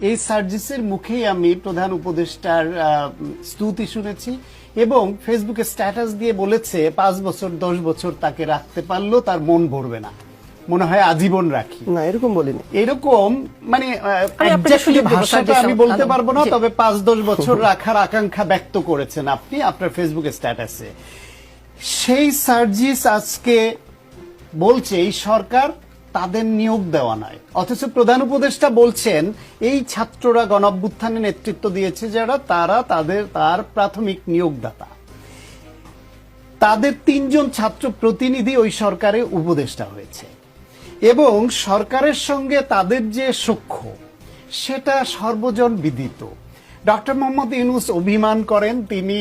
এই সার্জিসের মুখেই আমি প্রধান উপদেষ্টার স্তুতি শুনেছি এবং ফেসবুকে স্ট্যাটাস দিয়ে বলেছে ৫ বছর ১০ বছর তাকে রাখতে পারলেও তার মন ভরবে না, মনে হয় আজীবন রাখি না, এরকম বলিনি। এরকম মানে ভাষাটা আমি বলতে পারবো না, তবে ৫-১০ বছর রাখার আকাঙ্ক্ষা ব্যক্ত করেছেন আপনি আপনার ফেসবুকে স্ট্যাটাসে। সেই সার্জিস আজকে বলছে এই সরকার তাদের নিয়োগ দেওয়া নয়, অথচ প্রধান উপদেষ্টা বলছেন এই ছাত্ররা গণঅভ্যুত্থানে নেতৃত্ব দিয়েছে যারা, তার প্রাথমিক নিয়োগদাতা। তাদের ৩ জন ছাত্র প্রতিনিধি ওই সরকারে উপদেষ্টা হয়েছে এবং সরকারের সঙ্গে তাদের যে সখ্য সেটা সর্বজন বিদিত। ডক্টর মোহাম্মদ ইউনূস অভিমান করেন তিনি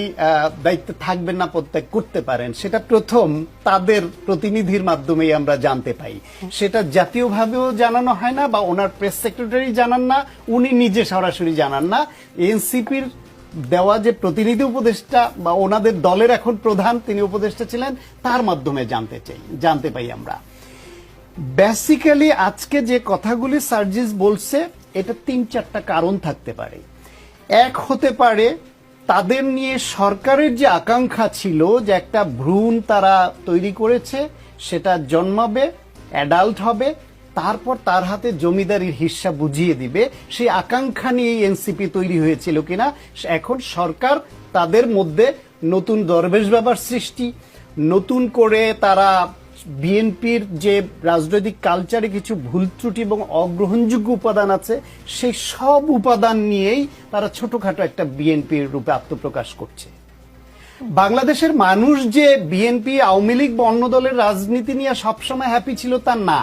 দায়িত্বে থাকবেন না, পদত্যাগ করতে পারেন, সেটা প্রথম তাদের প্রতিনিধির মাধ্যমেই আমরা জানতে পাই। সেটা জাতীয়ভাবেও জানানো হয় না বা ওনার প্রেস সেক্রেটারি জানান না, উনি নিজে সরাসরি জানান না। এনসিপির দেওয়া যে প্রতিনিধি উপদেষ্টা বা ওনাদের দলের এখন প্রধান তিনি উপদেষ্টা ছিলেন, তার মাধ্যমে জানতে পাই আমরা। বেসিক্যালি আজকে যে কথাগুলি সার্জিস বলছে এটা ৩-৪টা কারণ থাকতে পারে। এক হতে পারে তাদের নিয়ে সরকারের যে আকাঙ্ক্ষা ছিল যে একটা ভ্রূণ তারা তৈরি করেছে, সেটা জন্মাবে, অ্যাডাল্ট হবে, তারপর তার হাতে জমিদারির হিস্সা বুঝিয়ে দিবে, সেই আকাঙ্ক্ষা নিয়ে এনসিপি তৈরি হয়েছিল কিনা। এখন সরকার তাদের মধ্যে নতুন দরবেশ বাবার সৃষ্টি, নতুন করে তারা বিএনপির যে রাজনৈতিক কালচারে কিছু ভুল ত্রুটি এবং অগ্রহণযোগ্য উপাদান আছে সেই সব উপাদান নিয়েই তারা ছোটখাটো একটা বিএনপির রূপে আত্মপ্রকাশ করছে। বাংলাদেশের মানুষ যে বিএনপি, আওয়ামী লীগ বা অন্য দলের রাজনীতি নিয়ে সবসময় হ্যাপি ছিল তা না,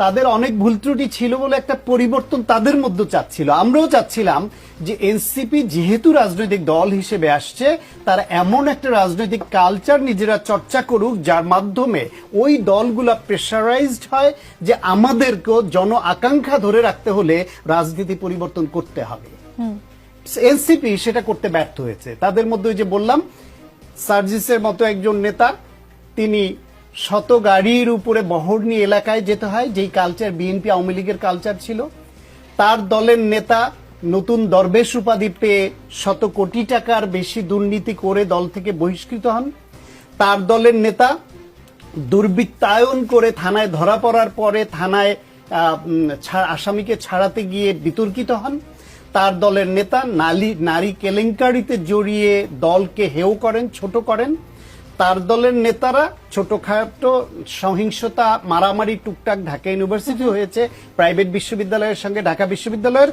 তাদের অনেক ভুল ত্রুটি ছিল বলে একটা পরিবর্তন তাদের মধ্যে চাচ্ছিল। আমরাও চাচ্ছিলাম যে এনসিপি যেহেতু রাজনৈতিক দল হিসেবে আসছে, তারা এমন একটা রাজনৈতিক কালচার নিজেরা চর্চা করুক যার মাধ্যমে ওই দলগুলা প্রেসারাইজড হয় যে আমাদেরকেও জন আকাঙ্ক্ষা ধরে রাখতে হলে রাজনীতি পরিবর্তন করতে হবে। এনসিপি সেটা করতে ব্যর্থ হয়েছে। তাদের মধ্যে ওই যে বললাম সার্জিসের মতো একজন নেতা, তিনি শত গাড়ির উপরে বহর নিয়ে এলাকায় যেতে হয়, যেই কালচার বিএনপি আওয়ামী লীগের কালচার ছিল। তার দলের নেতা নতুন দরবেশ উপাধি পেয়ে শত কোটি টাকার বেশি দুর্নীতি করে দল থেকে বহিষ্কৃত হন। তার দলের নেতা দুর্বৃত্তায়ন করে থানায় ধরা পড়ার পরে থানায় আসামিকে ছাড়াতে গিয়ে বিতর্কিত হন। তার দলের নেতা নারী কেলেঙ্কারিতে জড়িয়ে দলকে হেয় করেন, ছোট করেন। তার দলের নেতারা ছোটখাটো সহিংসতা, মারামারি টুকটাক ঢাকা ইউনিভার্সিটি হয়েছে, প্রাইভেট বিশ্ববিদ্যালয়ের সঙ্গে ঢাকা বিশ্ববিদ্যালয়ের